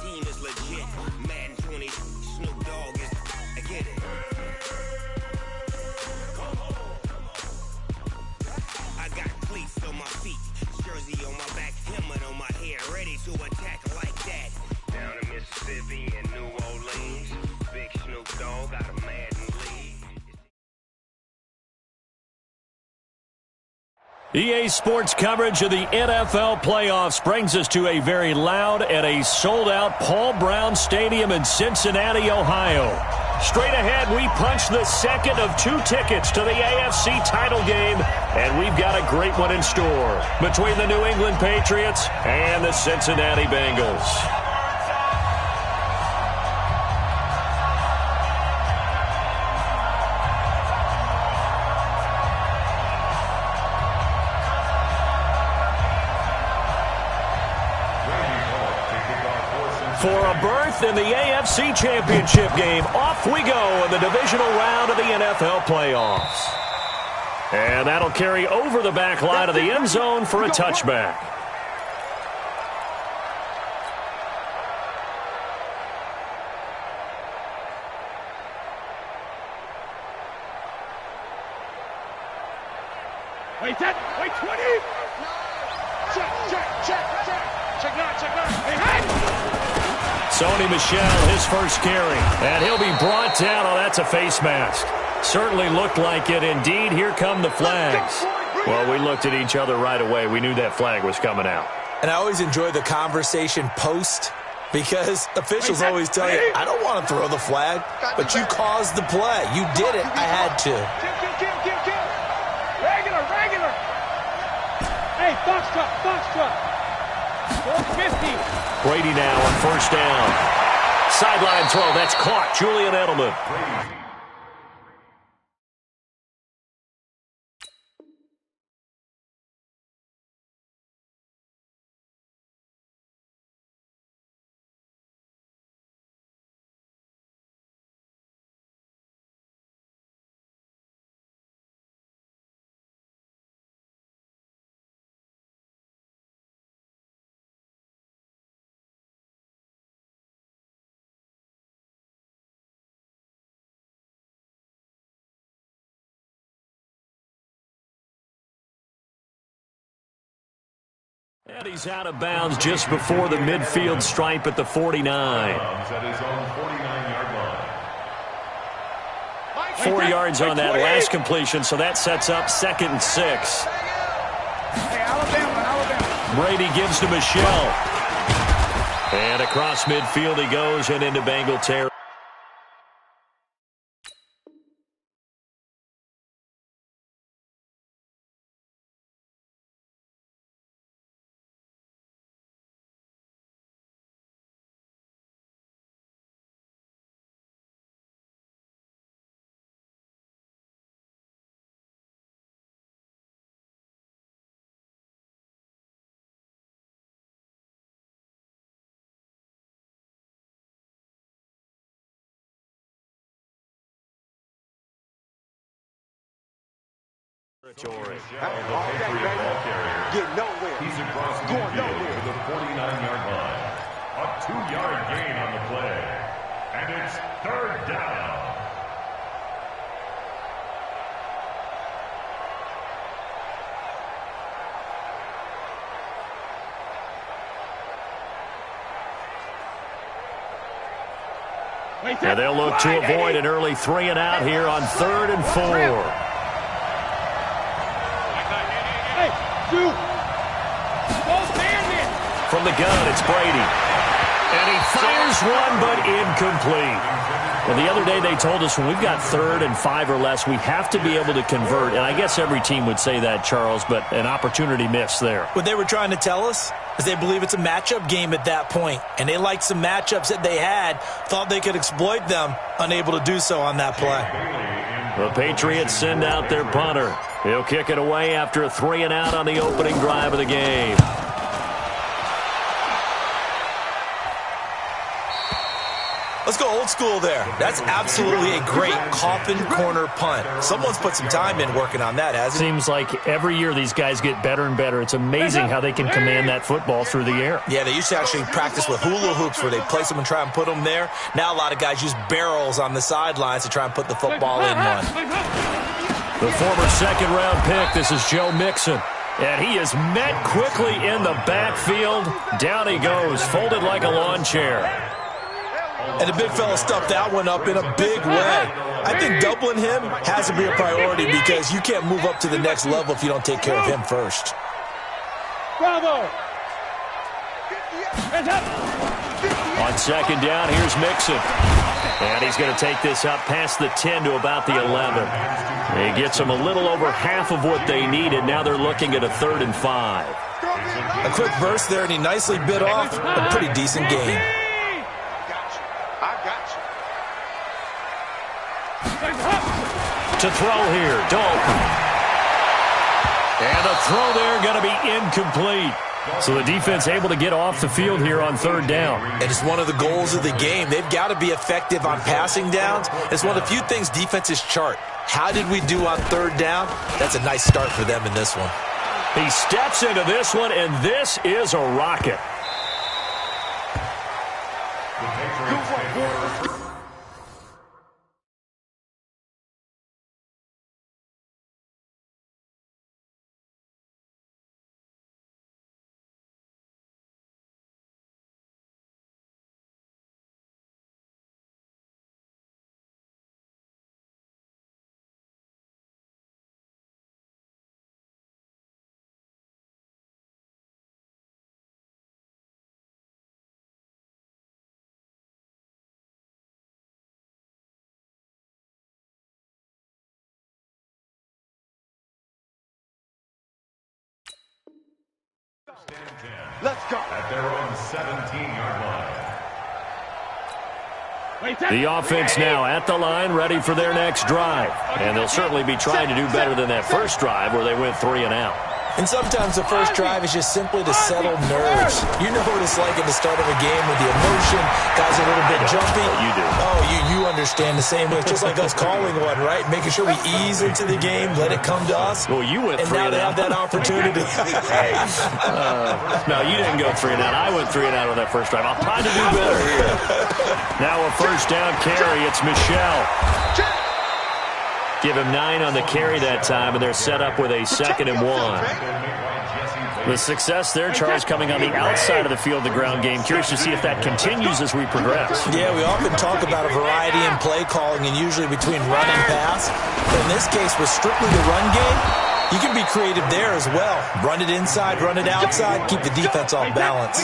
team is legit. Madden 20, Snoop Dogg is. I get it. I got cleats on my feet, jersey on my back, helmet on my head, ready to attack like that. Down in Mississippi and New Orleans, big Snoop Dogg got a Madden league. EA Sports coverage of the NFL Playoffs brings us to a very loud and a sold-out Paul Brown Stadium in Cincinnati, Ohio. Straight ahead, we punch the second of 2 tickets to the AFC title game, and we've got a great one in store between the New England Patriots and the Cincinnati Bengals. For a berth in the AFC Championship game, off we go in the divisional round of the NFL Playoffs. And that'll carry over the back line of the end zone for a touchback. Wait, 20. Check that. Hey. Sony Michel, his first carry. And he'll be brought down. Oh, that's a face mask. Certainly looked like it. Indeed, here come the flags. Well, we looked at each other right away. We knew that flag was coming out. And I always enjoy the conversation post because officials always tell you, I don't want to throw the flag, but you caused the play. You did it. I had to. Kill. Regular. Hey, box truck. 50. Brady now on first down. Sideline throw. That's caught. Julian Edelman. And he's out of bounds just before the midfield stripe at the 49. At his own 49-yard line. 4 yards on that last completion, so that sets up 2nd and 6. Hey, Alabama. Brady gives to Michel. And across midfield he goes and into Bengal territory. Get nowhere. He's across midfield to the 49-yard line. A 2-yard gain on the play. And it's 3rd down. And they'll look to avoid an early 3 and out here on 3rd and 4. From the gun, it's Brady. And he fires one, but incomplete. Well, the other day they told us when we've got 3rd and 5 or less, we have to be able to convert. And I guess every team would say that, Charles, but an opportunity missed there. What they were trying to tell us is they believe it's a matchup game at that point. And they liked some matchups that they had, thought they could exploit them, unable to do so on that play. The Patriots send out their punter. He'll kick it away after a 3 and out on the opening drive of the game. Let's go old school there. That's absolutely a great coffin corner punt. Someone's put some time in working on that, hasn't he? Seems like every year these guys get better and better. It's amazing how they can command that football through the air. Yeah, they used to actually practice with hula hoops where they place them and try and put them there. Now a lot of guys use barrels on the sidelines to try and put the football in one. The former second-round pick, this is Joe Mixon. And he is met quickly in the backfield. Down he goes, folded like a lawn chair. And the big fella stuffed that one up in a big way. I think doubling him has to be a priority because you can't move up to the next level if you don't take care of him first. Bravo! On second down, here's Mixon. And he's going to take this up past the 10 to about the 11. He gets them a little over half of what they needed. Now they're looking at a 3rd and 5. A quick burst there, and he nicely bit off a pretty decent gain. To throw here, Dalton. And the throw there going to be incomplete. So the defense able to get off the field here on 3rd down. And it's one of the goals of the game. They've got to be effective on passing downs. It's one of the few things defenses chart. How did we do on 3rd down? That's a nice start for them in this one. He steps into this one, and this is a rocket. Let's go. At their own 17-yard line. The offense now at the line, ready for their next drive. And they'll certainly be trying to do better than that first drive where they went 3 and out. And sometimes the first drive is just simply to settle nerves. You know what it's like at the start of a game with the emotion. Guys are a little bit jumpy. You do. Oh, you understand the same way. It's just like us calling one, right? Making sure we ease into the game, let it come to us. Well, you went 3 and and now out. they have that opportunity. No, you didn't go 3 and out. I went 3 and out on that first drive. I'll try to do better here. Now a first down carry. It's Michelle. Give him 9 on the carry that time, and they're set up with a 2nd and 1. The success there, Charles, coming on the outside of the field, the ground game. Curious to see if that continues as we progress. Yeah, we often talk about a variety in play calling and usually between run and pass. But in this case, with strictly the run game, you can be creative there as well. Run it inside, run it outside, keep the defense off balance.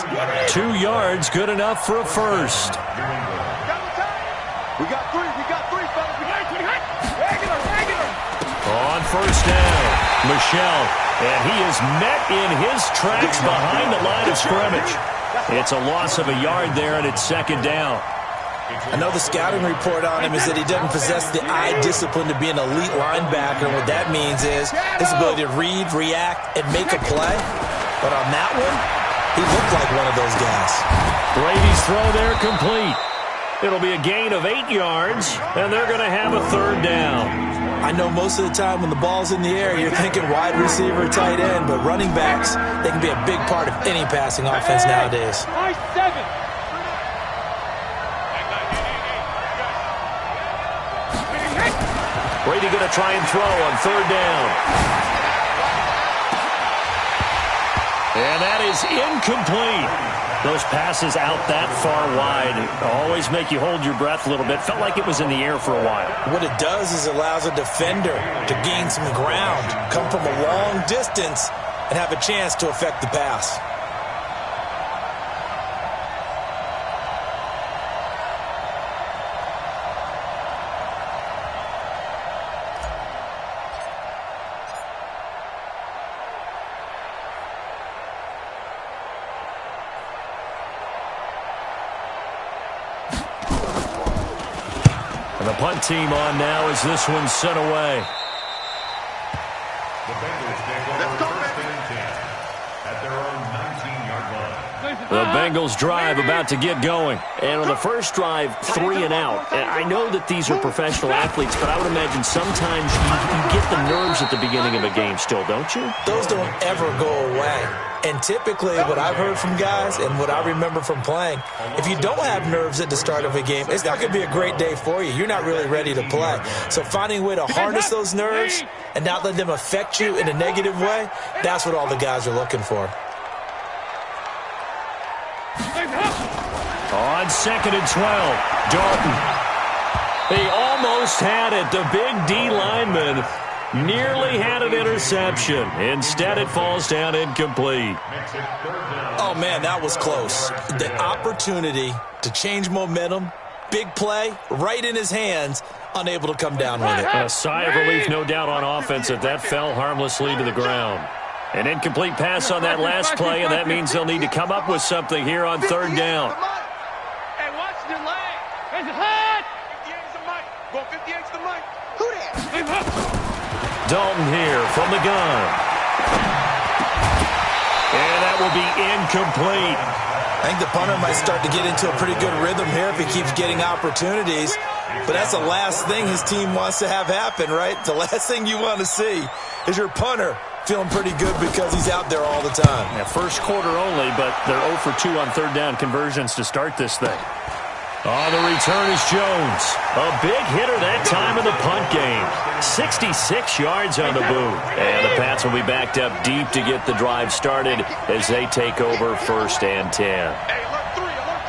2 yards, good enough for a first. We got three, fellas. Regular. On first down, Michelle. And he is met in his tracks behind the line of scrimmage. It's a loss of a yard there, and it's 2nd down. I know the scouting report on him is that he doesn't possess the eye discipline to be an elite linebacker. And what that means is his ability to read, react, and make a play. But on that one, he looked like one of those guys. Brady's throw there complete. It'll be a gain of 8 yards, and they're going to have a 3rd down. I know most of the time when the ball's in the air, you're thinking wide receiver, tight end, but running backs, they can be a big part of any passing offense nowadays. Nice 7. Brady going to try and throw on 3rd down. And that is incomplete. Those passes out that far wide always make you hold your breath a little bit. Felt like it was in the air for a while. What it does is it allows a defender to gain some ground, come from a long distance, and have a chance to affect the pass. And the punt team on now as this one's sent away. The Bengals take over first and 10 at their own 19-yard line. The Bengals drive about to get going. And on the first drive, 3 and out. And I know that these are professional athletes, but I would imagine sometimes you get the nerves at the beginning of a game still, don't you? Those don't ever go away. And typically what I've heard from guys and what I remember from playing, if you don't have nerves at the start of a game, it's not going to be a great day for you. You're not really ready to play. So finding a way to harness those nerves and not let them affect you in a negative way, that's what all the guys are looking for. On 2nd and 12, Dalton. He almost had it. The big D lineman nearly had an interception. Instead, it falls down incomplete. Oh, man, that was close. The opportunity to change momentum, big play, right in his hands, unable to come down with it. A sigh of relief, no doubt, on offense that fell harmlessly to the ground. An incomplete pass on that last play, and that means they'll need to come up with something here on 3rd down. Hey, watch the leg. There's a hut. 58's the mic. Go 58's the mic. Who that? Dalton here from the gun. And that will be incomplete. I think the punter might start to get into a pretty good rhythm here if he keeps getting opportunities. But that's the last thing his team wants to have happen, right? The last thing you want to see is your punter feeling pretty good because he's out there all the time. Yeah, first quarter only, but they're 0 for 2 on 3rd down conversions to start this thing. On the return is Jones. A big hitter that time in the punt game. 66 yards on the boot. And the Pats will be backed up deep to get the drive started as they take over 1st and 10. Hey, alert 3, alert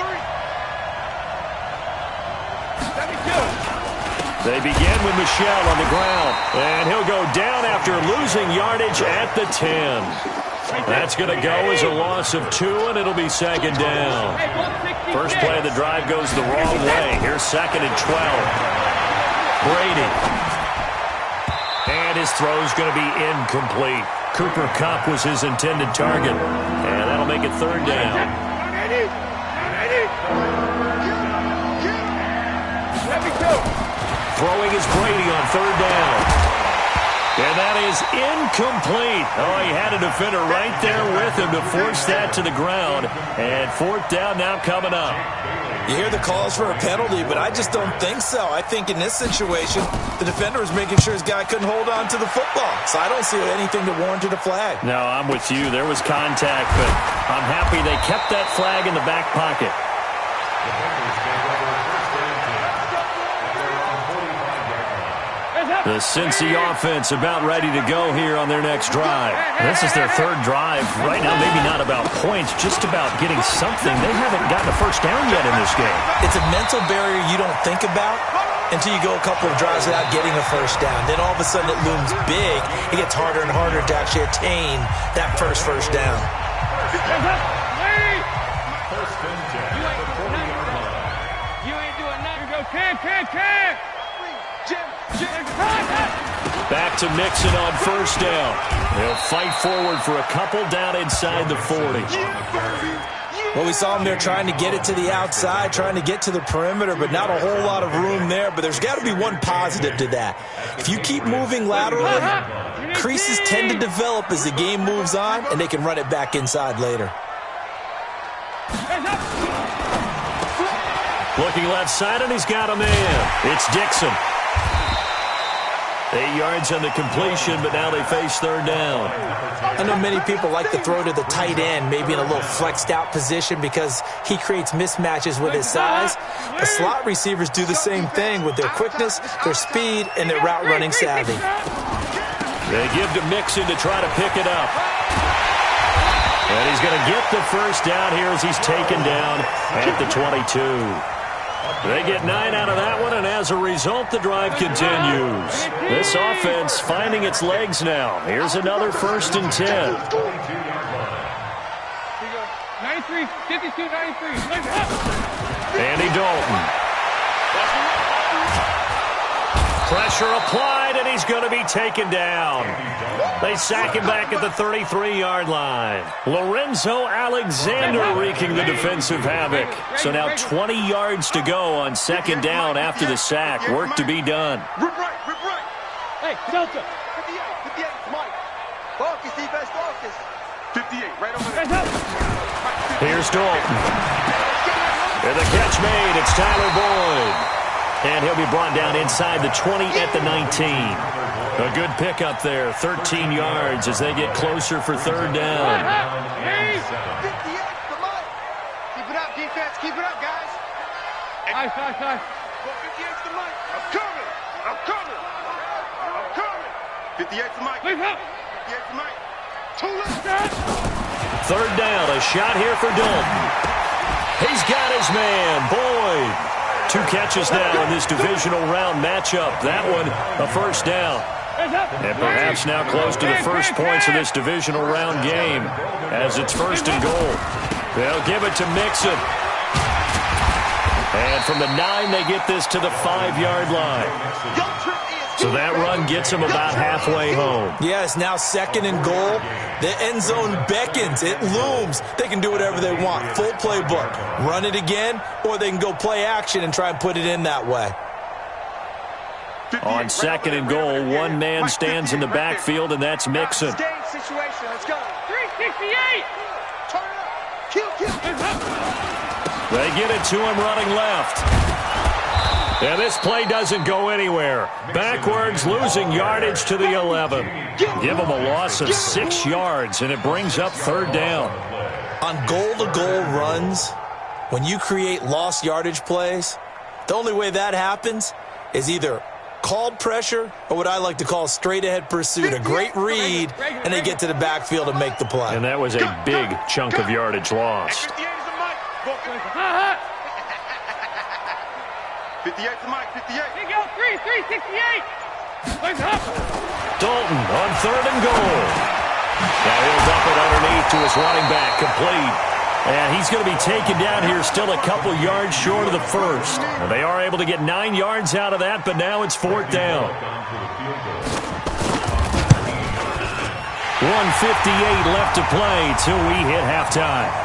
3. They begin with Michel on the ground. And he'll go down after losing yardage at the 10. That's going to go as a loss of 2, and it'll be 2nd down. First play of the drive goes the wrong way. Here's 2nd and 12. Brady. And his throw's going to be incomplete. Cooper Kupp was his intended target. And that'll make it 3rd down. Throwing is Brady on 3rd down. And that is incomplete. Oh, he had a defender right there with him to force that to the ground. And 4th down now coming up. You hear the calls for a penalty, but I just don't think so. I think in this situation, the defender was making sure his guy couldn't hold on to the football. So I don't see anything that warranted a flag. No, I'm with you. There was contact, but I'm happy they kept that flag in the back pocket. The Cincy offense about ready to go here on their next drive. This is their 3rd drive. Right now, maybe not about points, just about getting something. They haven't gotten a first down yet in this game. It's a mental barrier you don't think about until you go a couple of drives without getting a first down. Then all of a sudden it looms big. It gets harder and harder to actually attain that first down. You ain't doing nothing. Go, can. Back to Mixon on 1st down. They'll fight forward for a couple down inside the 40. Well, we saw him there trying to get it to the outside, trying to get to the perimeter, but not a whole lot of room there. But there's got to be one positive to that. If you keep moving laterally, creases tend to develop as the game moves on, and they can run it back inside later. Looking left side, and he's got a man. It's Dixon. 8 yards on the completion, but now they face 3rd down. I know many people like to throw to the tight end, maybe in a little flexed out position because he creates mismatches with his size. The slot receivers do the same thing with their quickness, their speed, and their route running savvy. They give to Mixon to try to pick it up. And he's going to get the first down here as he's taken down at the 22. They get 9 out of that one, and as a result, the drive continues. This offense finding its legs now. Here's another 1st and 10. 93, 52, 93. Andy Dalton. Pressure applied, and he's going to be taken down. They sack him back at the 33-yard line. Lorenzo Alexander wreaking the defensive havoc. So now 20 yards to go on 2nd down after the sack. Work to be done. Rip right. Hey, Delta. 58, Mike. Focus, defense, focus. 58, right over there. Here's Dalton. And the catch made. It's Tyler Boyd. And he'll be brought down inside the 20 at the 19. A good pickup there. 13 yards as they get closer for third down. Keep it up, defense. Keep it up, guys. Nice. 58's the mic. I'm coming. 58's the mic. 58's the mic. 2 left. Third down. A shot here for Dalton. He's got his man, Boyd. 2 catches now in this divisional round matchup. That one, a first down. And perhaps now close to the first points of this divisional round game as it's first and goal. They'll give it to Mixon. And from the 9, they get this to the 5-yard line. So that run gets them about halfway home. Yeah, it's now second and goal. The end zone beckons. It looms. They can do whatever they want. Full playbook. Run it again, or they can go play action and try and put it in that way. On second and goal, one man stands in the backfield, and that's Mixon. Situation. Let's go. 368. Turn it up. They get it to him running left. And this play doesn't go anywhere. Backwards, losing yardage to the 11. Give them a loss of 6 yards, and it brings up third down. On goal-to-goal runs, when you create lost yardage plays, the only way that happens is either called pressure or what I like to call straight-ahead pursuit, a great read, and they get to the backfield and make the play. And that was a big chunk of yardage lost. 58 to Mike, 58. Here you go, 368. Dalton on third and goal. Now he'll dump it underneath to his running back, complete. And he's going to be taken down here still a couple yards short of the first. And they are able to get 9 yards out of that, but now it's fourth down. 1:58 left to play till we hit halftime.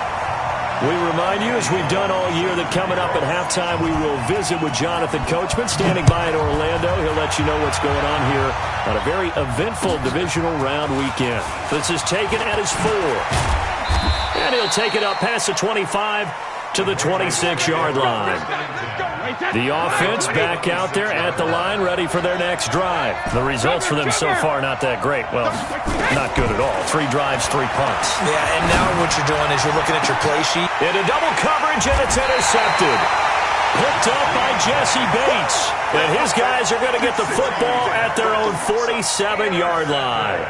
We remind you, as we've done all year, that coming up at halftime, we will visit with Jonathan Coachman, standing by in Orlando. He'll let you know what's going on here on a very eventful divisional round weekend. This is taken at his 4. And he'll take it up past the 25 to the 26-yard line. The offense back out there at the line, ready for their next drive. The results for them so far, not that great. Well, not good at all. 3 drives, 3 punts. Yeah, and now what you're doing is you're looking at your play sheet. Into double coverage, and it's intercepted. Picked up by Jesse Bates. And his guys are going to get the football at their own 47-yard line.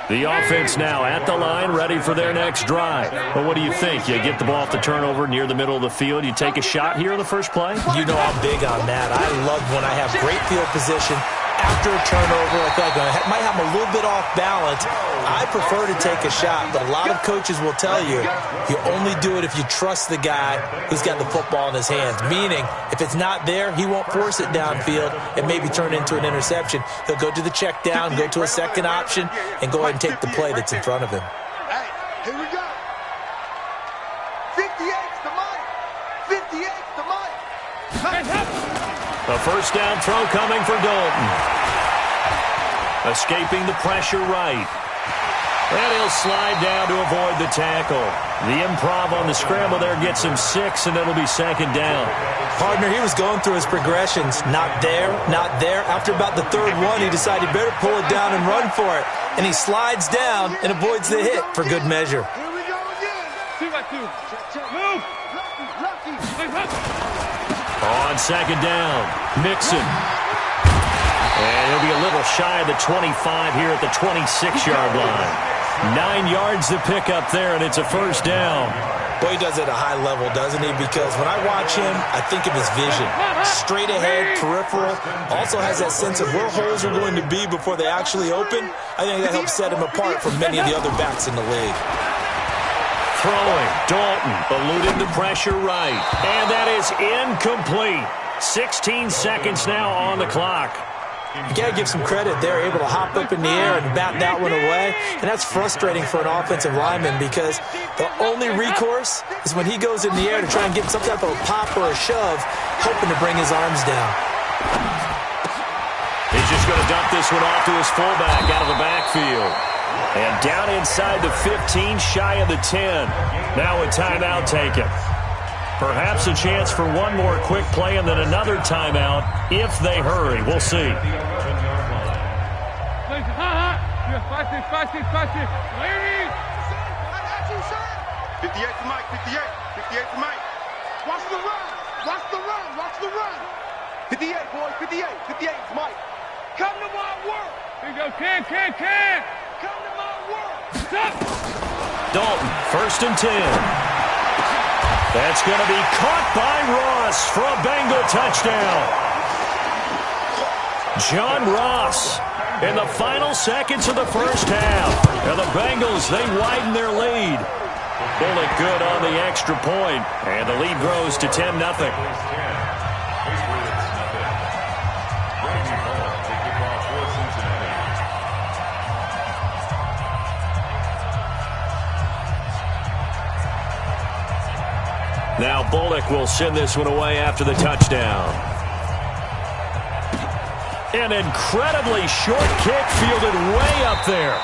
The offense now at the line, ready for their next drive. Well, what do you think? You get the ball off the turnover near the middle of the field. You take a shot here in the first play? You know I'm big on that. I love when I have great field position after a turnover. I feel like I might have a little bit off balance. I prefer to take a shot, but a lot of coaches will tell you, you only do it if you trust the guy who's got the football in his hands. Meaning, if it's not there, he won't force it downfield and maybe turn it into an interception. He'll go to the check down, go to a second option, and go ahead and take the play that's in front of him. Hey, here we go. 58's the mic. 58's the mic. A first down throw coming for Dalton. Escaping the pressure right. And he'll slide down to avoid the tackle. The improv on the scramble there gets him 6, and it'll be second down. Partner, he was going through his progressions. Not there, not there. After about the third one, he decided he better pull it down and run for it. And he slides down and avoids the hit for good measure. Here we go again. 2-2. Move. Lucky. On second down, Mixon. And he'll be a little shy of the 25 here at the 26-yard line. 9 yards to pick up there, and it's a first down. Boy, he does it at a high level, doesn't he? Because when I watch him, I think of his vision. Straight ahead, peripheral. Also has that sense of where holes are going to be before they actually open. I think that helps set him apart from many of the other backs in the league. Throwing, Dalton eluding the pressure right. And that is incomplete. 16 seconds now on the clock. You got to give some credit. They're able to hop up in the air and bat that one away. And that's frustrating for an offensive lineman because the only recourse is when he goes in the air to try and get some type of a pop or a shove, hoping to bring his arms down. He's just going to dump this one off to his fullback out of the backfield. And down inside the 15, shy of the 10. Now a timeout taken. Perhaps a chance for one more quick play and then another timeout if they hurry. We'll see. 58 for Mike, 58. 58 for Mike. Watch the run. Watch the run. Watch the run. 58, boys, 58. 58 is Mike. Come to my work. Here you go, can. Come to my work. Stop. Dalton, 1st and 10. That's going to be caught by Ross for a Bengal touchdown. John Ross in the final seconds of the first half. And the Bengals, they widen their lead. Bullock good on the extra point, and the lead grows to 10-0. Now Bullock will send this one away after the touchdown. An incredibly short kick fielded way up there.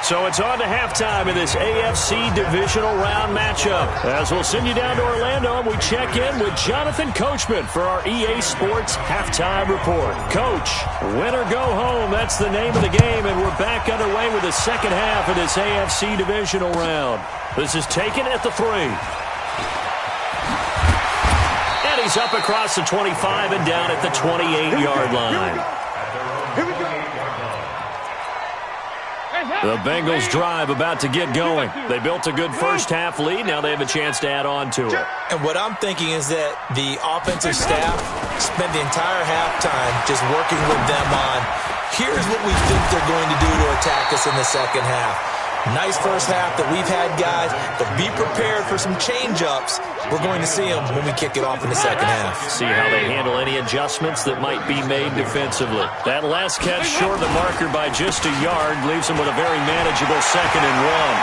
So it's on to halftime in this AFC divisional round matchup. As we'll send you down to Orlando, and we check in with Jonathan Coachman for our EA Sports halftime report. Coach, win or go home, that's the name of the game, and we're back underway with the second half of this AFC divisional round. This is taken at the 3. And he's up across the 25 and down at the 28-yard line. Here we go. The Bengals drive about to get going. They built a good first half lead. Now they have a chance to add on to it. And what I'm thinking is that the offensive staff spent the entire halftime just working with them on, here's what we think they're going to do to attack us in the second half. Nice first half that we've had, guys, but be prepared for some change-ups. We're going to see them when we kick it off in the second half. See how they handle any adjustments that might be made defensively. That last catch short of the marker by just a yard leaves them with a very manageable 2nd and 1.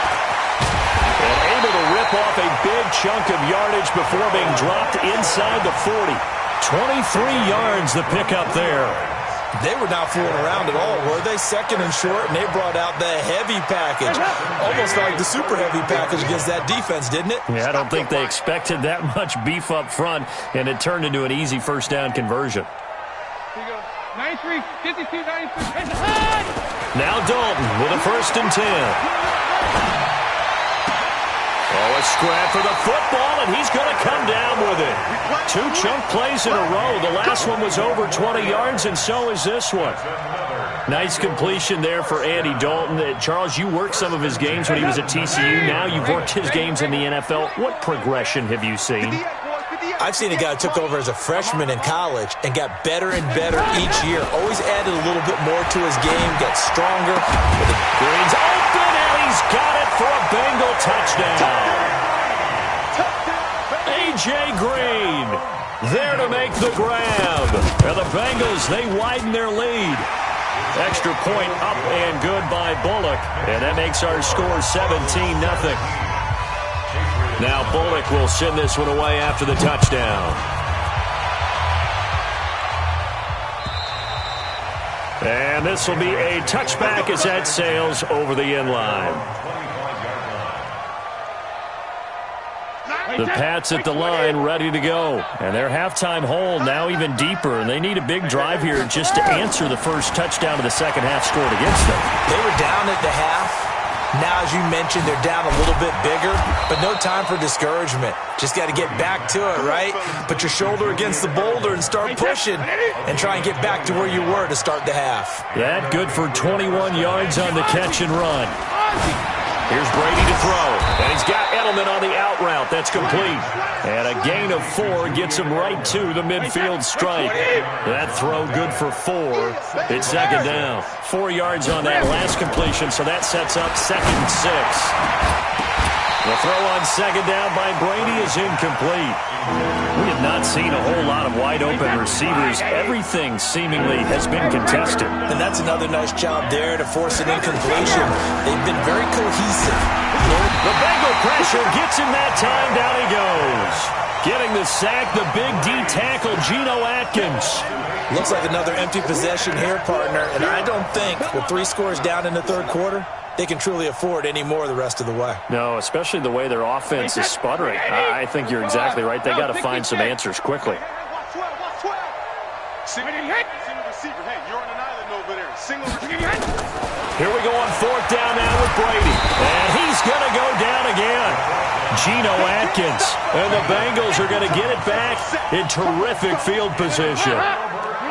And able to rip off a big chunk of yardage before being dropped inside the 40. 23 yards the pickup there. They were not fooling around at all, were they? 2nd and short, and they brought out the heavy package. Almost like the super heavy package against that defense, didn't it? Yeah, I don't think they expected that much beef up front, and it turned into an easy first down conversion. Here you go. 93, 52, 93. Now Dalton with a 1st and 10. Oh, a scrap for the football, and he's going to come down with it. 2 chunk plays in a row. The last one was over 20 yards, and so is this one. Nice completion there for Andy Dalton. Charles, you worked some of his games when he was at TCU. Now you've worked his games in the NFL. What progression have you seen? I've seen a guy who took over as a freshman in college and got better and better each year. Always added a little bit more to his game, got stronger. Green's open, and he's got it for a Bengal touchdown. A.J. Green there to make the grab. And the Bengals, they widen their lead. Extra point up and good by Bullock. And that makes our score 17-0. Now Bullock will send this one away after the touchdown. And this will be a touchback as that sails over the end line. The Pats at the line ready to go. And their halftime hole now even deeper. And they need a big drive here just to answer the first touchdown of the second half scored against them. They were down at the half. Now, as you mentioned, they're down a little bit bigger, but no time for discouragement. Just got to get back to it, right? Put your shoulder against the boulder and start pushing and try and get back to where you were to start the half. That good for 21 yards on the catch and run. Here's Brady to throw. And he's got Edelman on the out route. That's complete. And a gain of 4 gets him right to the midfield stripe. That throw good for 4. It's second down. 4 yards on that last completion, so that sets up 2nd and 6. The throw on second down by Brady is incomplete. We have not seen a whole lot of wide-open receivers. Everything seemingly has been contested. And that's another nice job there to force an incompletion. They've been very cohesive. The Bengal pressure gets him that time. Down he goes. Getting the sack, the big D tackle, Geno Atkins. Looks like another empty possession here, partner. And I don't think, with 3 scores down in the third quarter, they can truly afford any more the rest of the way. No, especially the way their offense is sputtering. I think you're exactly right. They got to find some answers quickly. Single receiver. Hey, you're on an island over there. Single receiver. Here we go on 4th down now with Brady. And he's going to go down again. Geno Atkins. And the Bengals are going to get it back in terrific field position.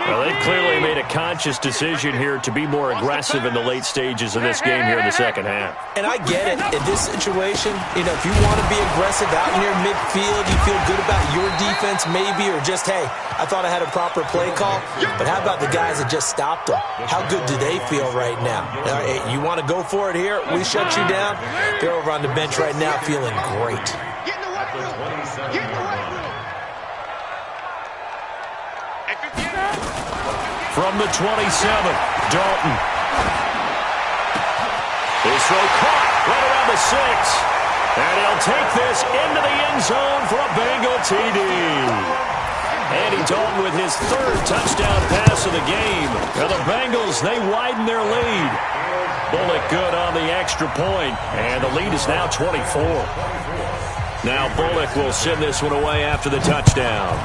Well, they've clearly made a conscious decision here to be more aggressive in the late stages of this game here in the second half. And I get it. In this situation, if you want to be aggressive out near midfield, you feel good about your defense maybe, or just, hey, I thought I had a proper play call. But how about the guys that just stopped them? How good do they feel right now? Hey, you want to go for it here? We shut you down. They're over on the bench right now feeling great. Get in the weight room. Get in the weight room. From the 27, Dalton. His throw caught right around the 6. And he'll take this into the end zone for a Bengal TD. Andy Dalton with his 3rd touchdown pass of the game. Now the Bengals, they widen their lead. Bullock good on the extra point, and the lead is now 24. Now Bullock will send this one away after the touchdown.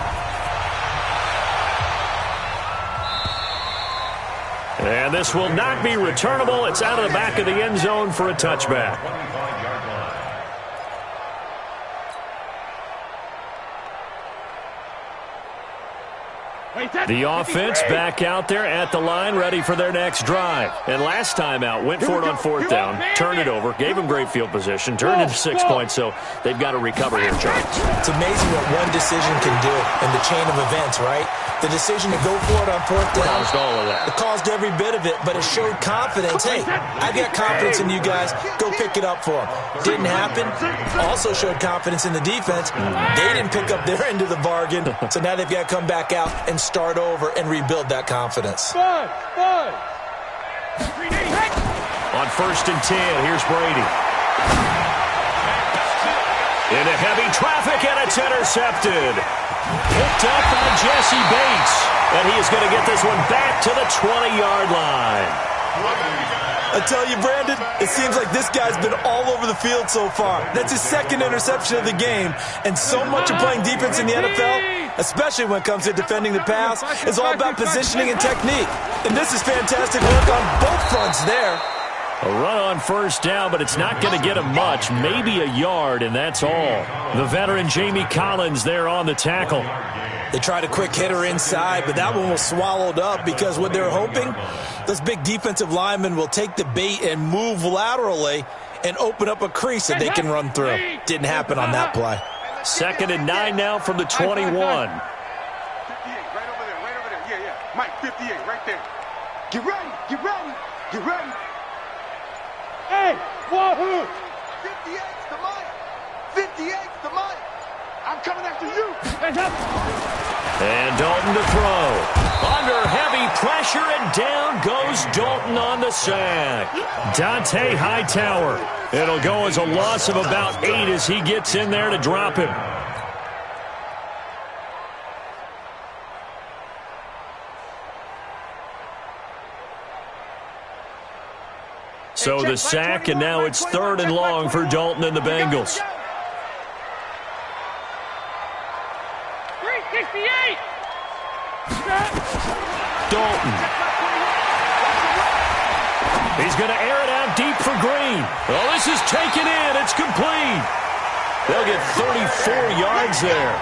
And this will not be returnable. It's out of the back of the end zone for a touchback. The offense back out there at the line, ready for their next drive. And last time out, went for it on 4th down, turned it over, gave them great field position, turned into 6 points, so they've got to recover here, Charles. It's amazing what one decision can do in the chain of events, right? The decision to go for it on 4th down. Caused all of that. It caused every bit of it, but it showed confidence. Hey, I've got confidence in you guys. Go pick it up for them. Didn't happen. Also showed confidence in the defense. They didn't pick up their end of the bargain, so now they've got to come back out and start over and rebuild that confidence. On 1st and 10, here's Brady. Into heavy traffic, and it's intercepted. Picked up by Jesse Bates. And he is going to get this one back to the 20-yard line. I tell you, Brandon, it seems like this guy's been all over the field so far. That's his 2nd interception of the game. And so much of playing defense in the NFL, especially when it comes to defending the pass, is all about positioning and technique. And this is fantastic work on both fronts there. A run on 1st down, but it's not going to get him much. Maybe a yard, and that's all. The veteran Jamie Collins there on the tackle. They tried a quick hitter inside, but that one was swallowed up because what they're hoping, those big defensive linemen will take the bait and move laterally and open up a crease that they can run through. Didn't happen on that play. 2nd and 9 now from the 21. 58, right over there. Yeah. Mike, 58, right there. Get ready. Hey, wahoo! 58's the Mike. 58's the Mike. I'm coming after you. And Dalton to throw. Under heavy pressure, and down goes Dalton on the sack. Dante Hightower. It'll go as a loss of about 8 as he gets in there to drop him. So the sack, and now it's 3rd and long for Dalton and the Bengals. 368. Dalton. He's going to air it out deep for Green. Oh, this is taken in. It's complete. They'll get 34 yards there.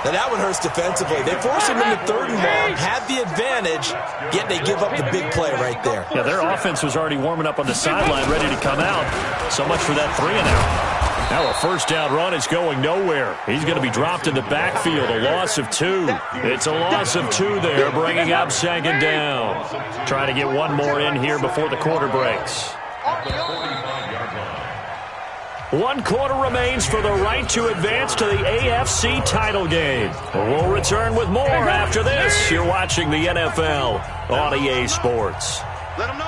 Now that one hurts defensively. They force him into 3rd and long, had the advantage, yet they give up the big play right there. Yeah, their offense was already warming up on the sideline, ready to come out. So much for that 3-and-out. Now a 1st down run is going nowhere. He's going to be dropped in the backfield, a loss of 2. It's a loss of 2 there, bringing up 2nd down. Trying to get one more in here before the quarter breaks. 1 quarter remains for the right to advance to the AFC title game. We'll return with more after this. You're watching the NFL on EA Sports. Let him know.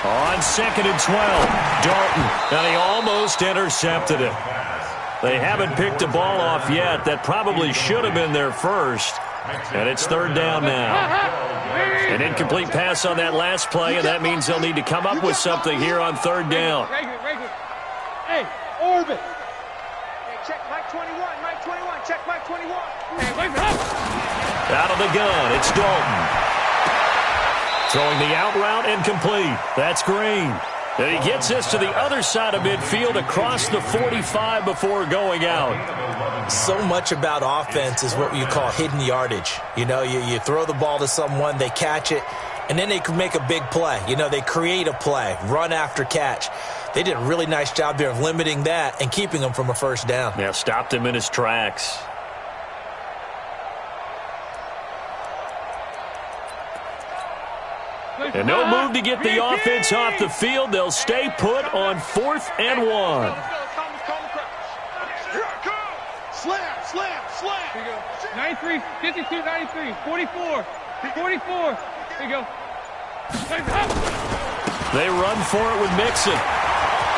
On 2nd and 12, Dalton. And he almost intercepted it. They haven't picked a ball off yet. That probably should have been their first. And it's third down now. An incomplete pass on that last play, and that means they'll need to come up with something here on third down. Hey, orbit. Hey, check Mike 21, Mike 21, check Mike 21. Out of the gun, it's Dalton. Throwing the out route and complete. That's Green. And he gets this to the other side of midfield across the 45 before going out. So much about offense is what you call hidden yardage. You know, you throw the ball to someone, they catch it, and then they can make a big play. You know, they create a play, run after catch. They did a really nice job there of limiting that and keeping him from a first down. Yeah, stopped him in his tracks. And no move to get the offense off the field. They'll stay put on 4th and 1. Slam, slam, slam. Here you go. 93, 52, 93, 44, 44. Here you go. They run for it with Mixon.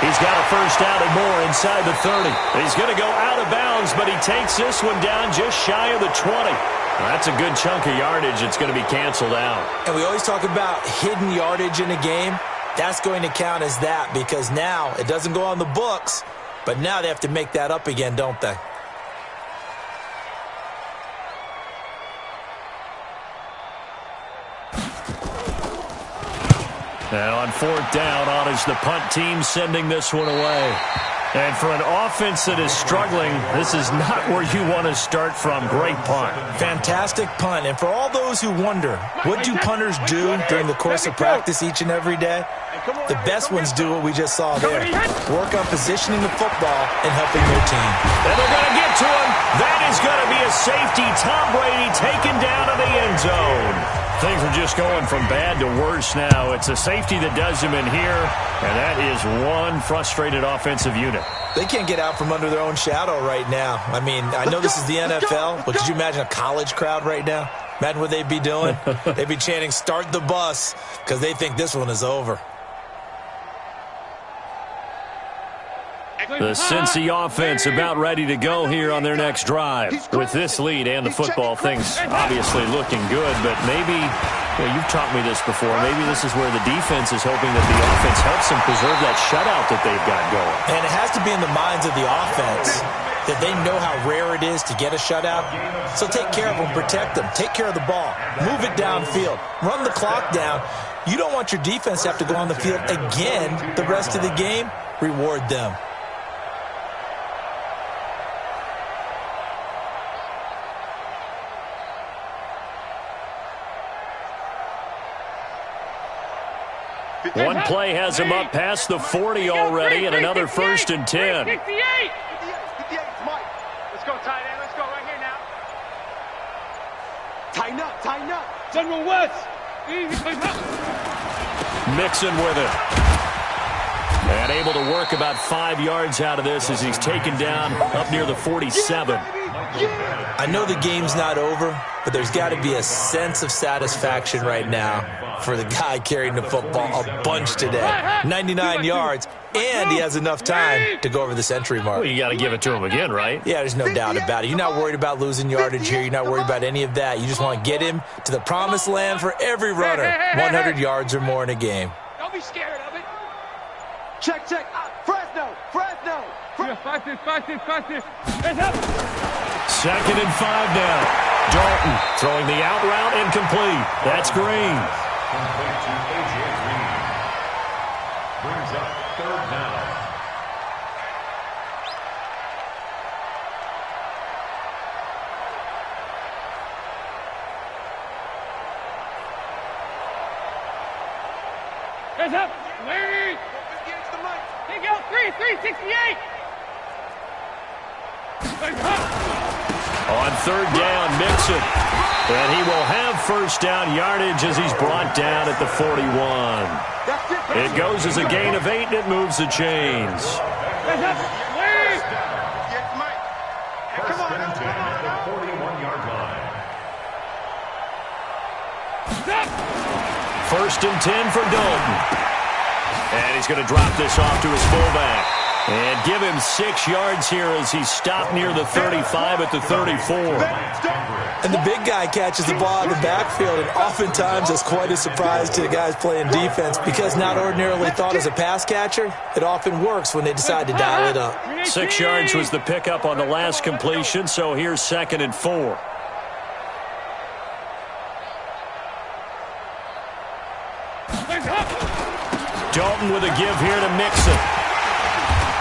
He's got a first down and more inside the 30. He's going to go out of bounds, but he takes this one down just shy of the 20. That's a good chunk of yardage. It's going to be canceled out. And we always talk about hidden yardage in a game. That's going to count as that because now it doesn't go on the books, but now they have to make that up again, don't they? And on 4th down, on is the punt team sending this one away. And for an offense that is struggling, this is not where you want to start from. Great punt. Fantastic punt. And for all those who wonder, what do punters do during the course of practice each and every day? The best ones do what we just saw there. Work on positioning the football and helping their team. And they're going to get to him. That is going to be a safety. Tom Brady taken down to the end zone. Things are just going from bad to worse now. It's a safety that does him in here, and that is one frustrated offensive unit. They can't get out from under their own shadow right now. I mean, I know this is the NFL, but could you imagine a college crowd right now? Imagine what they'd be doing. They'd be chanting, "Start the bus," because they think this one is over. The Cincy offense about ready to go here on their next drive. With this lead and the football, things obviously looking good, but maybe, you've taught me this before, maybe this is where the defense is hoping that the offense helps them preserve that shutout that they've got going. And it has to be in the minds of the offense that they know how rare it is to get a shutout. So take care of them, protect them, take care of the ball, move it downfield, run the clock down. You don't want your defense to have to go on the field again the rest of the game. Reward them. One play has him up past the 40 already, and another 1st and 10. 68. 58, Mike. Let's go, tight end. Let's go right here now. Tighten up, tighten up. General West. Easy, play up. Mixon with it. And able to work about 5 yards out of this as he's taken down up near the 47. I know the game's not over, but there's got to be a sense of satisfaction right now for the guy carrying the football a bunch today. 99 yards, and he has enough time to go over the century mark. Well, you got to give it to him again, right? Yeah, there's no doubt about it. You're not worried about losing yardage here. You're not worried about any of that. You just want to get him to the promised land for every runner. 100 yards or more in a game. Don't be scared of it. Check, check. Fresno, Fresno. 5, 6, 5, 6, 5, 6. Hands up. 2nd and 5 now. Dalton throwing the out route and complete. That's Green. Complete to A.J. Green. Brings up 3rd down. Hands up. Larry. Here you go. 368. On 3rd down, Mixon. And he will have 1st down yardage as he's brought down at the 41. It goes as a gain of 8, and it moves the chains. Hands up. Larry. First and 10 at the 41-yard line. Stop. 1st and 10 for Dalton. And he's going to drop this off to his fullback. And give him 6 yards here as he stopped near the 35 at the 34. And the big guy catches the ball in the backfield, and oftentimes it's quite a surprise to the guys playing defense because not ordinarily thought as a pass catcher, it often works when they decide to dial it up. 6 yards was the pickup on the last completion, so here's 2nd and 4. Dalton with a give here to Mixon.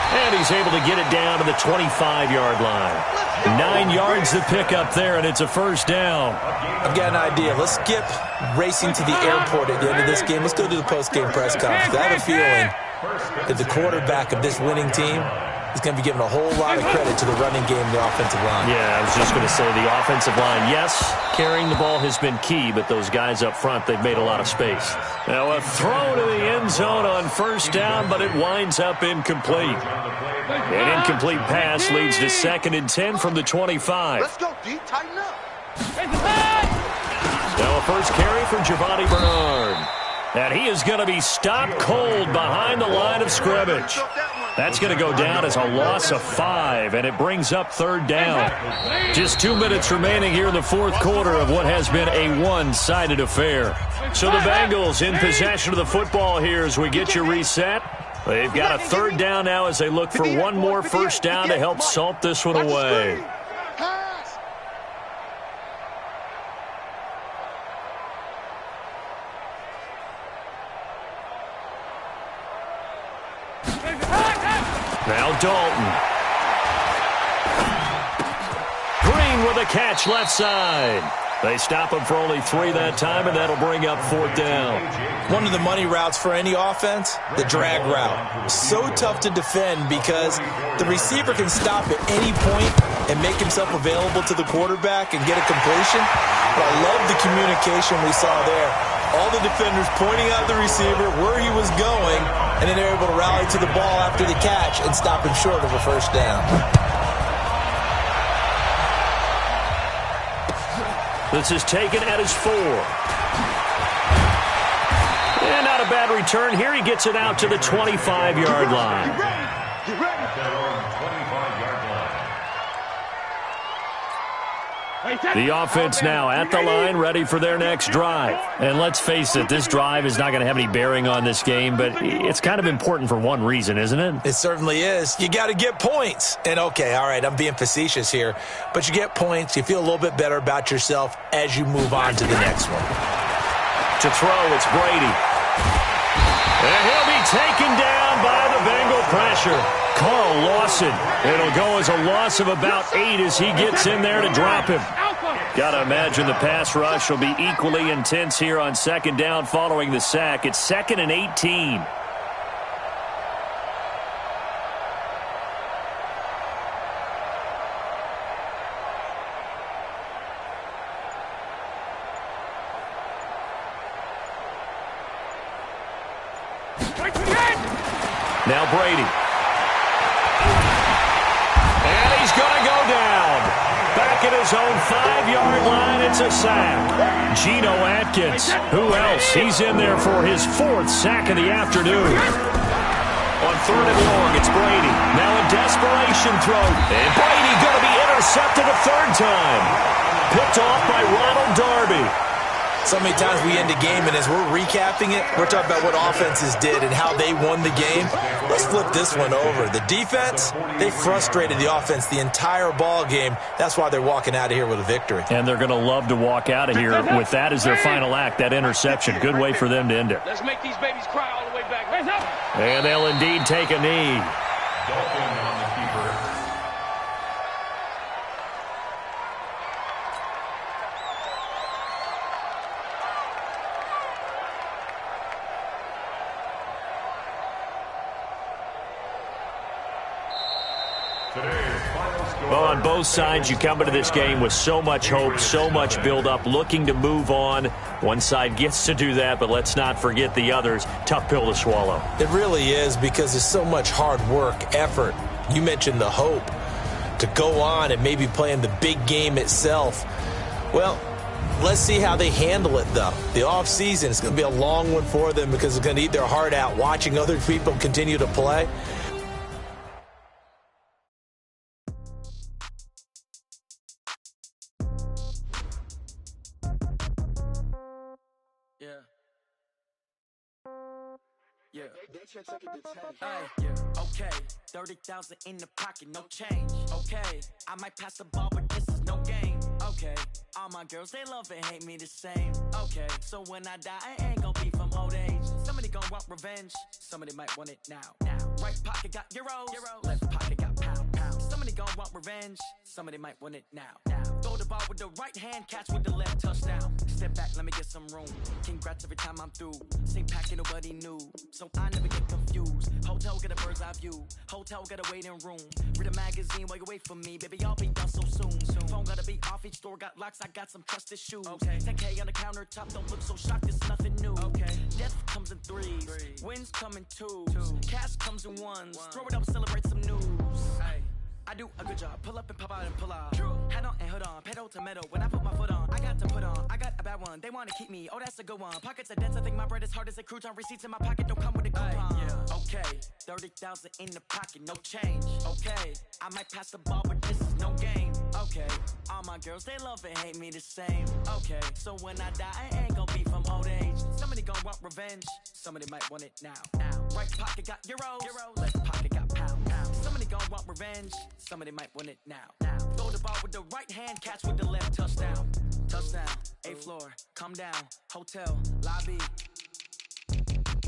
And he's able to get it down to the 25-yard line. 9 yards to pick up there, and it's a first down. I've got an idea. Let's skip racing to the airport at the end of this game. Let's go to the post-game press conference. I have a feeling that the quarterback of this winning team is going to be given a whole lot of credit to the running game and the offensive line. Yeah, I was just going to say the offensive line, yes, carrying the ball has been key, but those guys up front, they've made a lot of space. Now a throw to the end zone on first down, but it winds up incomplete. An incomplete pass leads to 2nd and 10 from the 25. Let's go, D. Tighten up. Now a first carry for Giovanni Bernard. And he is going to be stopped cold behind the line of scrimmage. That's going to go down as a loss of 5, and it brings up 3rd down. Just 2 minutes remaining here in the 4th quarter of what has been a one-sided affair. So the Bengals in possession of the football here as we get you reset. They've got a 3rd down now as they look for one more first down to help salt this one away. Now Dalton. Green with a catch left side. They stop him for only 3 that time, and that'll bring up 4th down. One of the money routes for any offense, the drag route. So tough to defend because the receiver can stop at any point and make himself available to the quarterback and get a completion. But I love the communication we saw there. All the defenders pointing out the receiver, where he was going, and then they're able to rally to the ball after the catch and stop him short of a first down. This is taken at his 4. And not a bad return here. He gets it out to the 25-yard line. Get ready. The offense now at the line, ready for their next drive. And let's face it, this drive is not going to have any bearing on this game, but it's kind of important for one reason, isn't it? It certainly is. You got to get points. And okay, all right, I'm being facetious here, but you get points, you feel a little bit better about yourself as you move on to the next one. To throw, it's Brady. And he'll be taken down by the Bengal pressure. Carl Lawson. It'll go as a loss of about 8 as he gets in there to drop him. Got to imagine the pass rush will be equally intense here on 2nd down following the sack. It's 2nd and 18. Now Brady. And he's going to go down. Back at his own 5-yard line, it's a sack. Geno Atkins, who else? He's in there for his 4th sack of the afternoon. On 3rd and long, it's Brady. Now a desperation throw. And Brady going to be intercepted a 3rd time. Picked off by Ronald Darby. So many times we end the game, and as we're recapping it, we're talking about what offenses did and how they won the game. Let's flip this one over. The defense, they frustrated the offense the entire ball game. That's why they're walking out of here with a victory. And they're going to love to walk out of here with that as their final act, that interception. Good way for them to end it. Let's make these babies cry all the way back. Raise up. And they'll indeed take a knee. Dalton on the keeper. Well, on both sides, you come into this game with so much hope, so much build-up, looking to move on. One side gets to do that, but let's not forget the others. Tough pill to swallow. It really is because there's so much hard work, effort. You mentioned the hope to go on and maybe play in the big game itself. Well, let's see how they handle it, though. The offseason is going to be a long one for them because it's going to eat their heart out watching other people continue to play. Yeah. Okay. 30,000 in the pocket, no change. Okay. I might pass the ball, but this is no game. Okay. All my girls, they love and hate me the same. Okay. So when I die, I ain't gonna be from old age. Somebody gon' want revenge. Somebody might want it now. Right pocket got euros. Left pocket got pound. Somebody gon' want revenge. Somebody might want it now. Throw the ball with the right hand, catch with the left, touchdown. Step back, let me get some room. Congrats every time I'm through. Same packet, nobody knew. So I never get confused. Hotel get a bird's eye view. Hotel got a waiting room. Read a magazine while you wait for me. Baby, I'll be done so soon. Phone gotta be off, each store got locks. I got some trusted shoes. 10K on the countertop, don't look so shocked, it's nothing new. Death comes in threes. Wins come in twos. Cash comes in ones. Throw it up, celebrate some news. I do a good job, pull up and pop out and pull out. Head on and hood on, pedal to metal. When I put my foot on, I got to put on. I got a bad one, they wanna keep me. Oh, that's a good one. Pockets are dense, I think my bread is hard as a crouton. Receipts in my pocket don't come with a coupon. Okay, 30,000 in the pocket, no change. Okay, I might pass the ball, but this is no game. Okay, all my girls, they love and hate me the same. Okay, so when I die, I ain't gonna be from old age. Somebody gon' want revenge. Somebody might want it now. Right pocket got euros. Left pocket got pound. Somebody gon' want revenge. Somebody might want it now. Throw the ball with the right hand, catch with the left, touchdown. Touchdown, 8th floor, come down, hotel, lobby.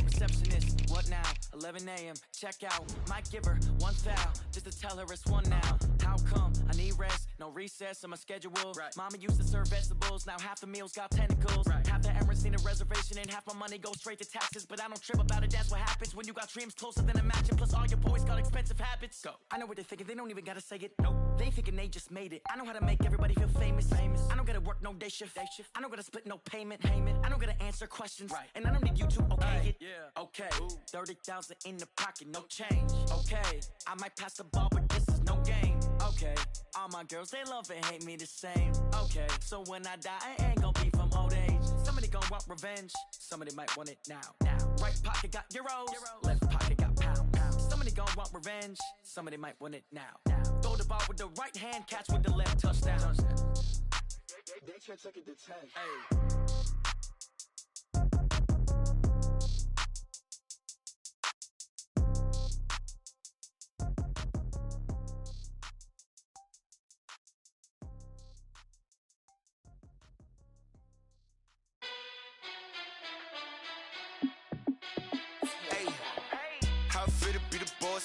Receptionist, what now? 11 a.m., check out. Might give her one foul, just to tell her it's one now. How come? I need rest, no recess in my schedule. Mama used to serve vegetables, now half the meals got tentacles. Half the Emirates need a reservation and half my money goes straight to taxes. But I don't trip about it, that's what happens when you got dreams closer than a match. And plus all your boys got expensive habits. Go. I know what they're thinking, they don't even gotta say it. Nope. They thinking they just made it. I know how to make everybody feel famous. I don't gotta work no day shift. I don't gotta split no payment. I don't gotta answer questions. And I don't need you to okay it. Okay, 30,000 in the pocket, no change. Okay, I might pass the ball, but this is no game. Okay, all my girls, they love and hate me the same. Okay, so when I die, I ain't gonna be from old age. Somebody gon' want revenge. Somebody might want it now. Right pocket got euros. Left pocket got pound. Somebody gon' want revenge. Somebody might want it now. Throw the ball with the right hand, catch with the left, touchdown. They took it to 10.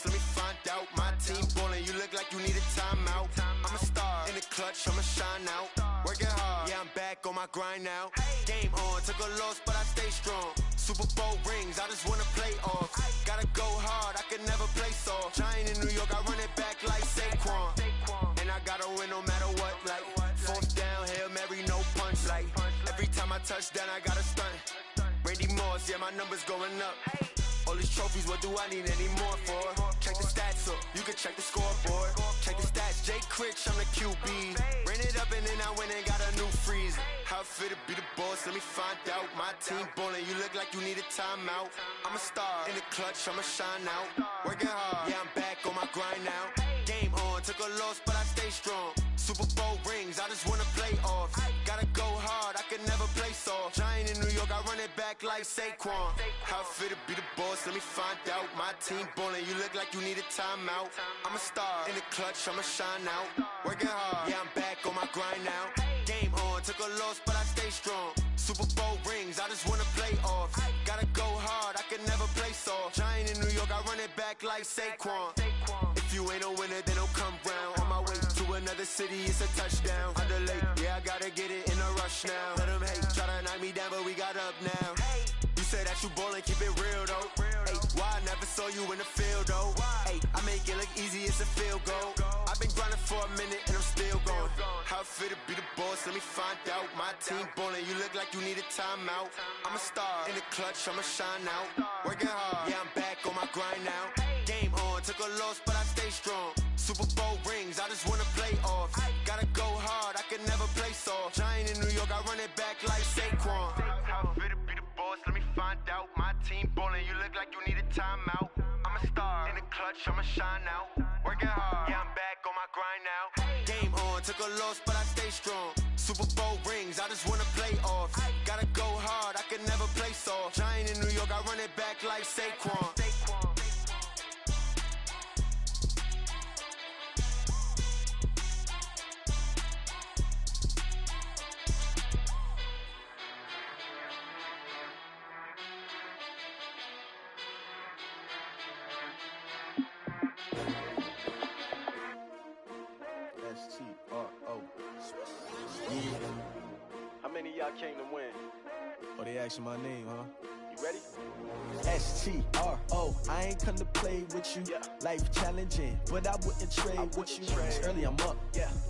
Let me find out. My team ballin', you look like you need a timeout. I'm a star in the clutch, I'ma shine out. Working hard, yeah, I'm back on my grind now. Game on, took a loss, but I stay strong. Super Bowl rings, I just wanna play off. Gotta go hard, I can never play soft. Giant in New York, I run it back like Saquon. And I gotta win no matter what, like 4th down, Hail Mary, no punch. Like every time I touch down, I gotta stunt. Randy Moss, yeah, my numbers going up. All these trophies, what do I need any more for? Check the stats up, you can check the scoreboard. Check the stats, Jay Critch, I'm the QB. Ran it up and then I went and got a new freeze. How it fit to be the boss, let me find out. My team ballin', you look like you need a timeout. I'm a star in the clutch, I'ma shine out. Working hard, yeah, I'm back on my grind now. Game on, took a loss, but I stay strong. Super Bowl rings, I just wanna play off. Gotta go hard, I can never play soft. Giant in New York, I run it back like Saquon. How it fit to be the boss, let me find out. My team ballin', you look like you need a timeout. I'm a star in the clutch, I'ma shine out. Working hard, yeah, I'm back on my grind now. Game on, took a loss, but I stay strong. Super Bowl rings, I just wanna play off. Gotta go hard, I can never play soft. Giant in New York, I run it back like Saquon. If you ain't a winner, then don't come round. On my way to another city, it's a touchdown. Underlay, yeah, I gotta get it in a rush now. Let them hate, try to knock me down, but we got up now. You say that you ballin', keep it real though. Hey, why I never saw you in the field though? Hey, I make it look easy, it's a field goal. I've been grinding for a minute and I'm still going. How it fit to be the boss, let me find out. My team ballin', you look like you need a timeout. I'm a star in the clutch, I'ma shine out. Working hard, yeah, I'm back on my grind now. Game on, took a loss, but I stay strong. Super Bowl rings, I just wanna play off. Gotta go hard, I can never play soft. Giant in New York, I run it back like Saquon. How it fit to be the boss, let me find out. My team ballin', you look like you need a timeout. I'm a star in the clutch, I'ma shine out. Working hard, yeah, I'm back on my grind now. Game on, took a loss, but I stay strong. Super Bowl rings, I just wanna play off. Gotta go hard, I can never play soft. Giant in New York, I run it back like like Saquon. S-T-R-O. Yeah. How many of y'all came to win? Oh, they asking my name, huh? You ready? S-T-R-O. I ain't come to play with you. Life challenging, but I wouldn't trade with you. It's early, I'm up.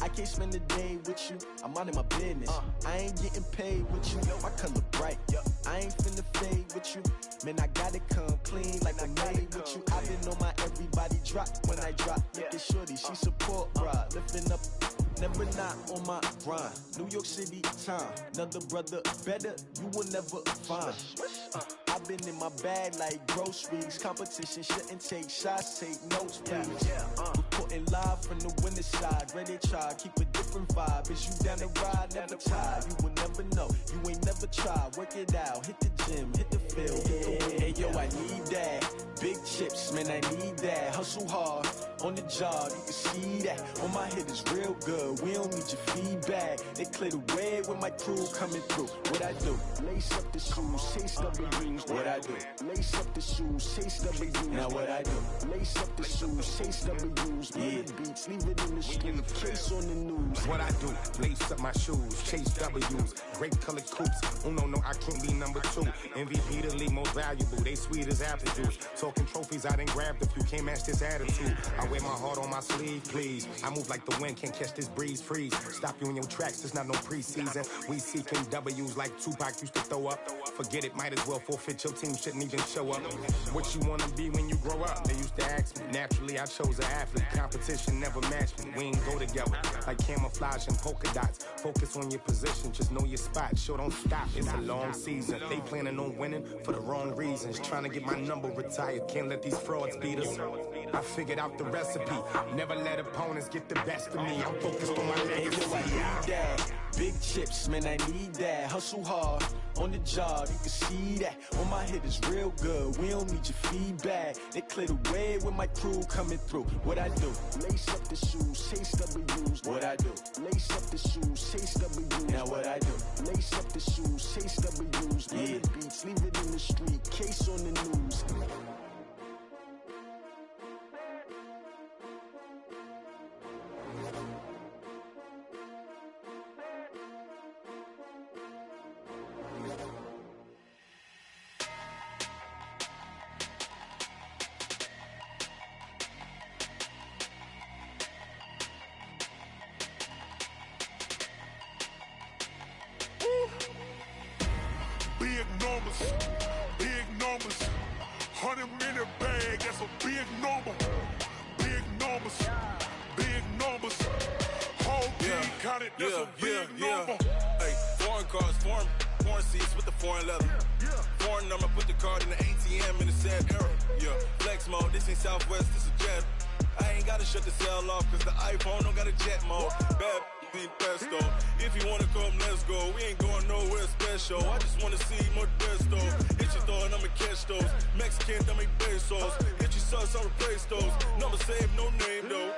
I can't spend the day with you. I'm out in my business. I ain't getting paid with you. My color bright. I ain't finna fade with you. Man, I gotta come clean like I made with you. I been on my everybody drop when I drop. Look at shorty, she support, bruh. Lifting up, never not on my grind. New York City time, another brother better, you will never find. I've been in my bag like groceries. Competition shouldn't take shots, take notes, please. Reporting live from the winner's side. Ready to try, keep a different vibe. Is you down the ride, never tired. You will never know, you ain't never tried. Work it out, hit the gym, hit the field, hit the wheel. Hey yo, I need that. Big chips, man, I need that. Hustle hard, on the job, you can see that. On my hit is real good, we don't need your feedback. They clear the way with my crew coming through. What I do? Lace up the shoes, chase W's. What I do? Lace up the shoes, chase W's. Now what I do? Lace up the shoes, chase W's. Murder beats, leave it in the street, case on the news. What I do? Lace up my shoes, chase W's. Great colored coops. No, I can't be number 2. MVP the league most valuable. They sweet as apple juice. Talking trophies, I done grabbed a few. Can't match this attitude. I wear my heart on my sleeve, please. I move like the wind, can't catch this breeze, freeze. Stop you in your tracks, there's not no preseason. We seeking W's like Tupac used to throw up. Forget it, might as well forfeit, your team shouldn't even show up. What you wanna be when you grow up? They used to ask me. Naturally, I chose an athlete. Competition never matched me. We ain't go together. Like camouflage and polka dots. Focus on your position, just know your spot. Show don't stop, it's a long season. They planning on winning for the wrong reasons. Trying to get my number retired, can't let these frauds beat us. I figured out the recipe. Never let opponents get the best of me. I'm focused on my legacy. Hey, yo, I need that. Big chips, man, I need that. Hustle hard, on the job, you can see that. On my hit is real good, we don't need your feedback. They clear the way with my crew coming through. What I do? Lace up the shoes, chase W's. What I do? Lace up the shoes, chase W's. Now what I do? Lace up the shoes, chase W's. Murder beats, leave it in the street, case on the news. Big numbers, 100-minute bag, that's a big number. Big numbers, whole team counted, that's a big number. Hey, foreign cars, foreign seats with the foreign leather. Foreign number, put the card in the ATM in the sad era. Flex mode, this ain't Southwest, this is Jet. I ain't gotta shut the cell off, cause the iPhone don't got a jet mode. Bad be pesto. If you wanna come, let's go. We ain't going nowhere special. I just wanna see more pesto. Hit your thought, I'ma catch those. Mexican, dummy pesos. Hit your sauce, I'll replace those. Number save, no name though.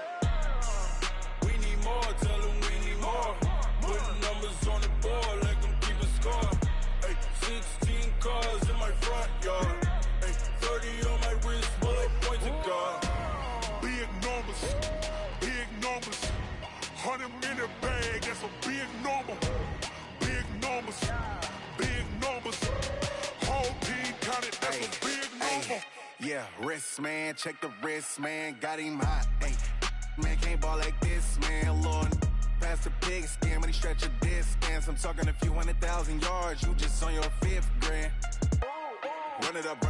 We need more, tell them we need more. Putting numbers on the board, like them keep a score. Hey, 16 cars in my front yard. Hey, 30 on my wrist, bullet points to God. Big numbers, 100-minute bag, that's a big number. Big numbers, whole team counted, that's a big number. Yeah, wrist man, check the wrist man, got him hot. Ay, man can't ball like this, man. Lord, past the pig skin, but he stretch a distance. I'm talking a few 100,000 yards, you just on your 5th grand. Run it up,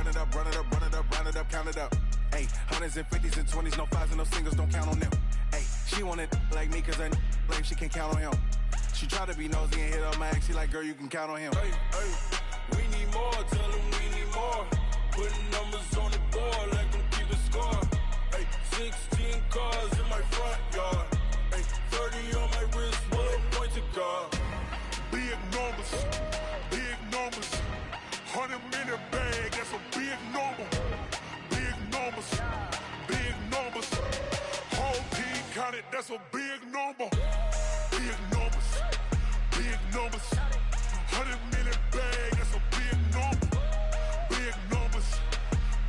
count it up. Ay, 100s and 50s and 20s, no 5s and no singles, don't count on them. Ay, she want it like me, cause her like she can count on him. She try to be nosy and hit up my ex, she like, girl, you can count on him. Hey, we need more, tell them we need more. Putting numbers on the board, like them keep a score. Hey, 16 cars in my front yard. Hey, 30 on my wrist, bullet point to God. Big numbers, 100-minute bag, that's a big number. big numbers. Big numbers. 100 million bag, that's a big number. Big numbers.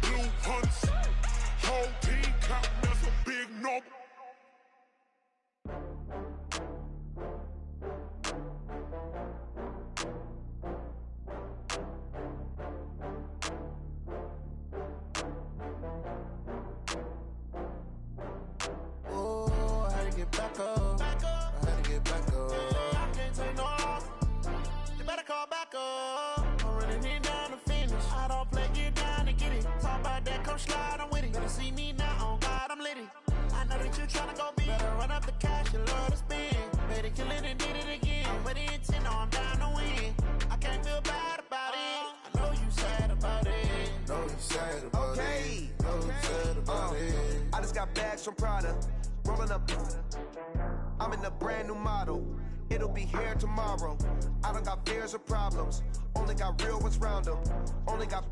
Blue hunts. Whole team count, that's a big number. Get back up. I had to get back up. I can't take no loss. You better call back up. I'm running it down to finish. I don't play, get down to get it. Talk about that, come slide, I'm with it. Better see me now, on God, I'm litty. I know that you tryna go big. Better run up the cash, you love to spend. Better kill it and did it again. But the intent, no, I'm down to win. I can't feel bad about it. I know you sad about it. Know you sad about it. Know you sad about it. I just got bags from Prada. Rolling up, I'm in a brand new model. It'll be here tomorrow. I don't got fears or problems. Only got real ones round them. Only got.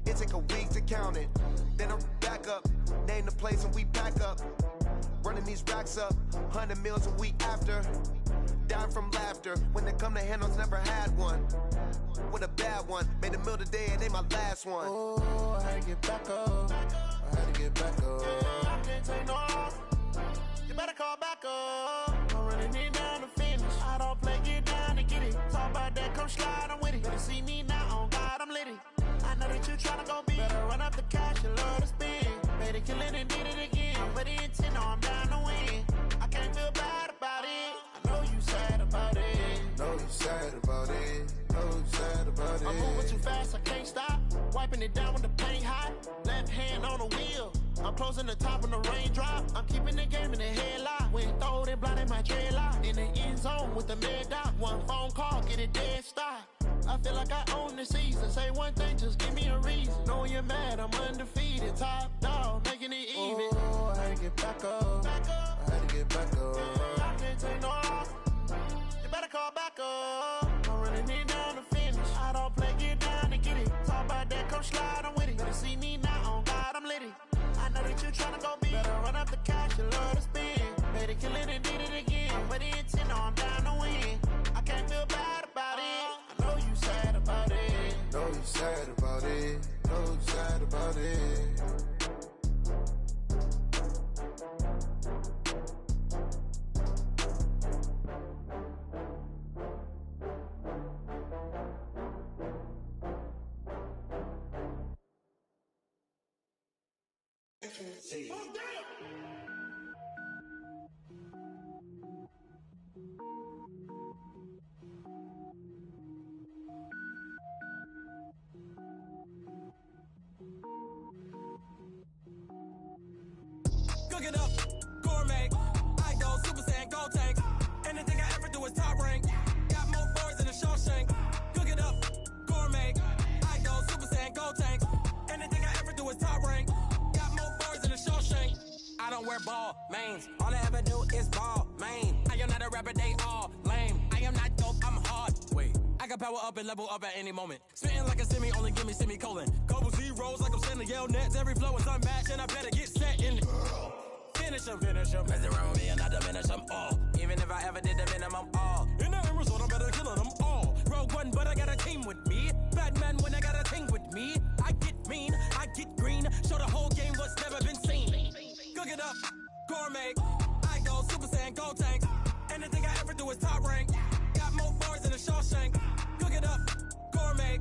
It take a week to count it. Then I'm back up. Name the place and we pack up. Running these racks up. 100 meals a week after. Down from laughter. When they come to handles, never had one. With a bad one. Made a meal today and ain't my last one. Oh, I had to get back up. I had to get back up. I can't take no loss. You better call back up. I'm running it down to finish. I don't play, get down to get it. Talk about that, come slide, I'm with it. Better see me now, on God, I'm litty. I know that you tryna go big. Better run up the cash, you love to spend. Better kill it and did it again. But the intent, no, I'm down to win. I can't feel bad about it. I know you sad about it. Know you sad about it. Know you sad about it. I'm moving too fast, I can't stop. Wiping it down with the paint hot. Left hand on the wheel. I'm closing the top when the raindrop. I'm keeping the game in the headlock. When throwed and blinded my dreadlock. In the end zone with the mad dot. One phone call, get it dead stop. I feel like I own the season. Say one thing, just give me a reason. Knowing you're mad, I'm undefeated. Top dog, making it even. Oh, I had to get back up. I had to get back up. I can't take no loss. You better call back up. I'm running it down to finish. I don't play, get down to get it. Talk about that, come slide, I'm with it. Better see me now, on God, I'm litty. I know that you tryna go big. Better run up the cash, you love to spend. Better kill it and did it again. But the intent, no, I'm down to win. I can't feel bad about it. I know you sad about it. Know you sad about it. Know you sad about it. Cook it up, gourmet. I go Super Saiyan, go tank. Anything I ever do is top rank. Got more boards than a Shawshank. Cook it up, gourmet. I go Super Saiyan, go tank. Anything I ever do is top rank. Got more boards than a Shawshank. I don't wear ball mains. All I ever do is ball main. I am not a rapper, they all lame. I am not dope, I'm hard. Wait, I can power up and level up at any moment. Spitting like a semi, only give me semicolon. Couple zeros like I'm sending yell nets. Every flow is unmatched and I better get set in it. Finish them. Mess around with me and I diminish them all. Even if I ever did the minimum all. In the end result, I'm better killing them all. Rogue One, but I got a team with me. Batman when I got a team with me. I get mean, I get green. Show the whole game what's never been seen. Cook it up, gourmet. I go Super Saiyan, go tank. Anything I ever do is top rank. Got more bars than a Shawshank. Cook it up, gourmet.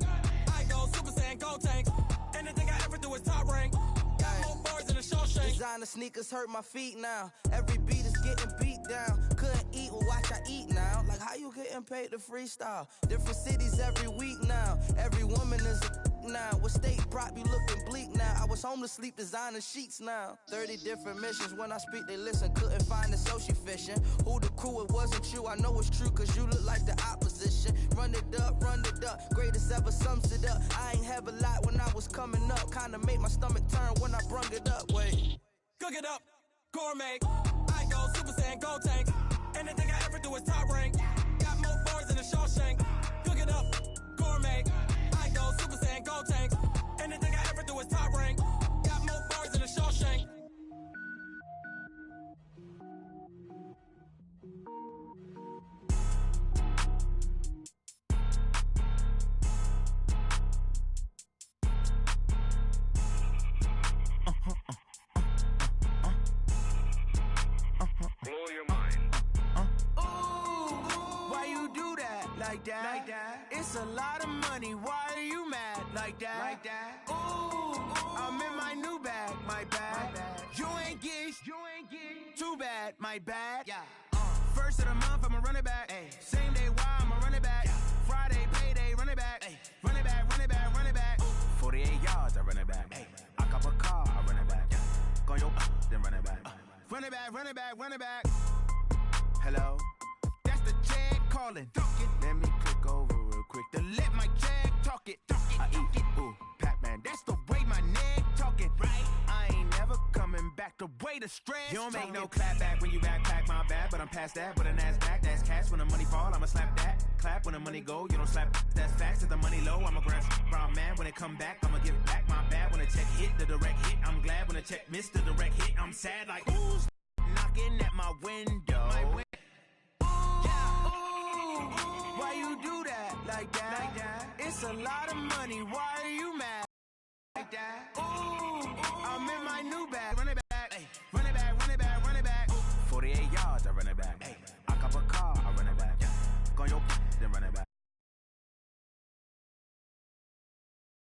I go Super Saiyan, go tank. Anything I ever do is top rank. Got more bars than a Shawshank. Designer sneakers hurt my feet now. Every beat is getting beat down. Couldn't eat, well watch I eat now. Like how you getting paid to freestyle? Different cities every week now. Every woman is a now. What state prop you looking bleak now? I was home to sleep designing sheets now. 30 different missions. When I speak they listen. Couldn't find the social fishing. Who the crew? It wasn't you. I know it's true cause you look like the opposition. Run it up. Greatest ever sums it up. I ain't have a lot when I was coming up. Kinda made my stomach turn when I brung it up. Wait. Cook it up, gourmet. I go Super Saiyan, go tank. Anything I ever do is top rank. Got more bars than a Shawshank. Cook it up, gourmet. I go Super Saiyan, go tank. Anything I ever do is top rank. Got more bars than a Shawshank. like that, like that. It's a lot of money, why are you mad like that, like that? Ooh, I'm in my new bag, my bad. You ain't get too bad, my bad. Yeah. First of the month, I'ma run it back. Ay. Same day, why I'ma run it back. Yeah. Friday, payday, run it back. Ay. Run it back, run it back, run it back. 48 yards, I run it back. Ay. I cop a car, I run it back. Yeah. Go your then run it back. Run it back, run it back, run it back. Hello, that's the Jag calling. Let me click over real quick to let my Jag talk it. I eat it, ooh, Pac-Man. That's the way my neck talking. Right, I ain't never coming back. The way the stress. You don't make no clap back when you backpack, my bad. But I'm past that. But a NASDAQ, that's cash. When the money fall, I'ma slap that. Clap when the money go, you don't slap. That's facts. If the money low, I'ma grab. Brown man, when it come back, I'ma give back. My bad when the check hit, the direct hit. I'm glad when the check missed the direct hit. I'm sad like who's knocking at my window. Why you do that like that? Like that? It's a lot of money. Why are you mad like that? Ooh, I'm in my new bag. Run it back.